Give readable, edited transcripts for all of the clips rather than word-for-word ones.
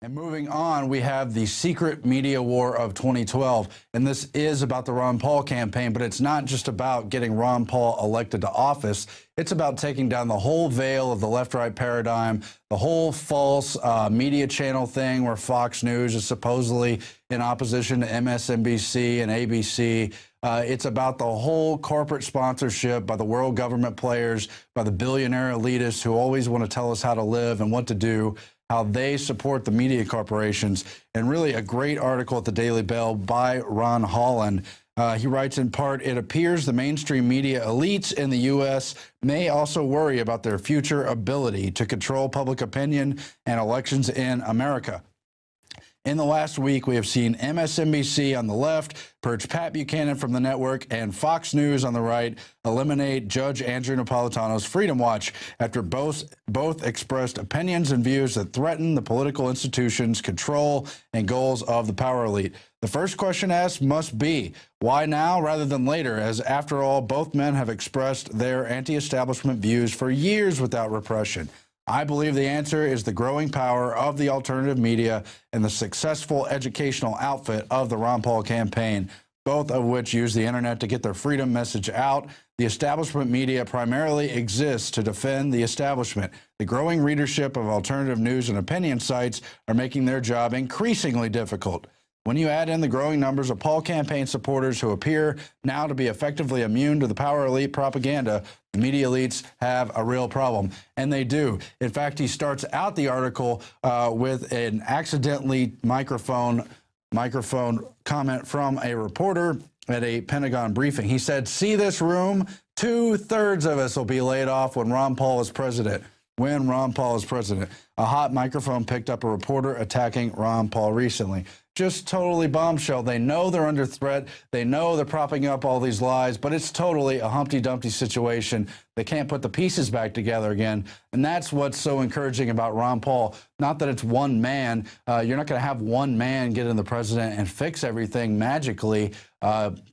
And moving on, we have the secret media war of 2012. And this is about the Ron Paul campaign, but it's not just about getting Ron Paul elected to office. It's about taking down the whole veil of the left-right paradigm, the whole false media channel thing where Fox News is supposedly in opposition to MSNBC and ABC. It's about the whole corporate sponsorship by the world government players, by the billionaire elitists who always want to tell us how to live and what to do, how they support the media corporations. And really a great article at the Daily Bell by Ron Holland. He writes, in part, it appears the mainstream media elites in the U.S. may also worry about their future ability to control public opinion and elections in America. In the last week, we have seen MSNBC on the left purge Pat Buchanan from the network and Fox News on the right eliminate Judge Andrew Napolitano's Freedom Watch after both expressed opinions and views that threaten the political institutions, control, and goals of the power elite. The first question asked must be, why now rather than later, as after all, both men have expressed their anti-establishment views for years without repression. I believe the answer is the growing power of the alternative media and the successful educational outfit of the Ron Paul campaign, both of which use the internet to get their freedom message out. The establishment media primarily exists to defend the establishment. The growing readership of alternative news and opinion sites are making their job increasingly difficult. When you add in the growing numbers of Paul campaign supporters who appear now to be effectively immune to the power elite propaganda, the media elites have a real problem, and they do. In fact, he starts out the article with an accidentally microphone comment from a reporter at a Pentagon briefing. He said, "See this room? 2/3 of us will be laid off when Ron Paul is president." When Ron Paul is president. A hot microphone picked up a reporter attacking Ron Paul recently. Just totally bombshell. They know they're under threat. They know they're propping up all these lies, but it's totally a Humpty Dumpty situation. They can't put the pieces back together again. And that's what's so encouraging about Ron Paul. Not that it's one man. You're not going to have one man get in the president and fix everything magically.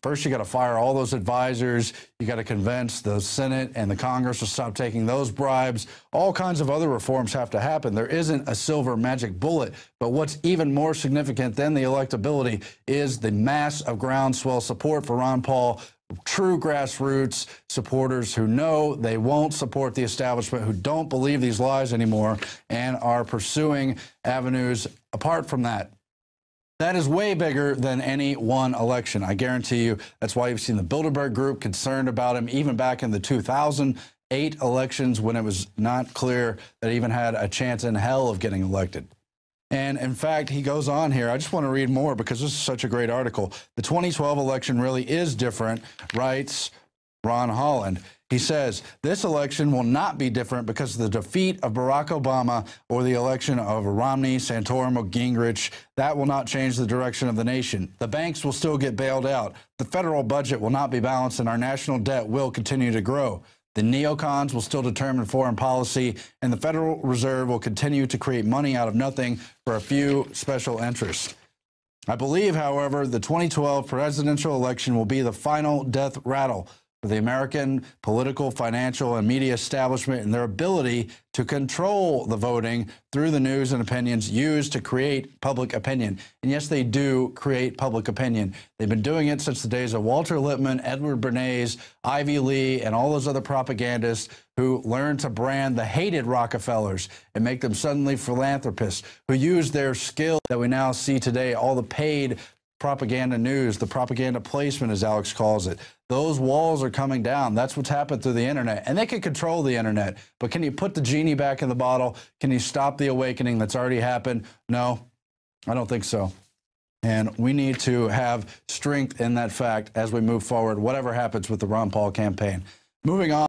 First, you got to fire all those advisors. You got to convince the Senate and the Congress to stop taking those bribes. All kinds of other reforms have to happen. There isn't a silver magic bullet. But what's even more significant than the electability is the mass of groundswell support for Ron Paul. True grassroots supporters who know they won't support the establishment, who don't believe these lies anymore, and are pursuing avenues apart from that. That is way bigger than any one election. I guarantee you. That's why you've seen the Bilderberg Group concerned about him even back in the 2008 elections when it was not clear that he even had a chance in hell of getting elected. And in fact, he goes on here. I just want to read more because this is such a great article. The 2012 election really is different, writes Ron Holland. He says, this election will not be different because of the defeat of Barack Obama or the election of Romney, Santorum, or Gingrich. That will not change the direction of the nation. The banks will still get bailed out. The federal budget will not be balanced, and our national debt will continue to grow. The neocons will still determine foreign policy, and the Federal Reserve will continue to create money out of nothing for a few special interests. I believe, however, the 2012 presidential election will be the final death rattle for the American political, financial, and media establishment and their ability to control the voting through the news and opinions used to create public opinion. And yes, they do create public opinion. They've been doing it since the days of Walter Lippmann, Edward Bernays, Ivy Lee, and all those other propagandists who learned to brand the hated Rockefellers and make them suddenly philanthropists, who use their skill that we now see today, all the paid propaganda news, the propaganda placement, as Alex calls it. Those walls are coming down. That's what's happened through the internet. And they can control the internet. But can you put the genie back in the bottle? Can you stop the awakening that's already happened? No, I don't think so. And we need to have strength in that fact as we move forward, whatever happens with the Ron Paul campaign. Moving on.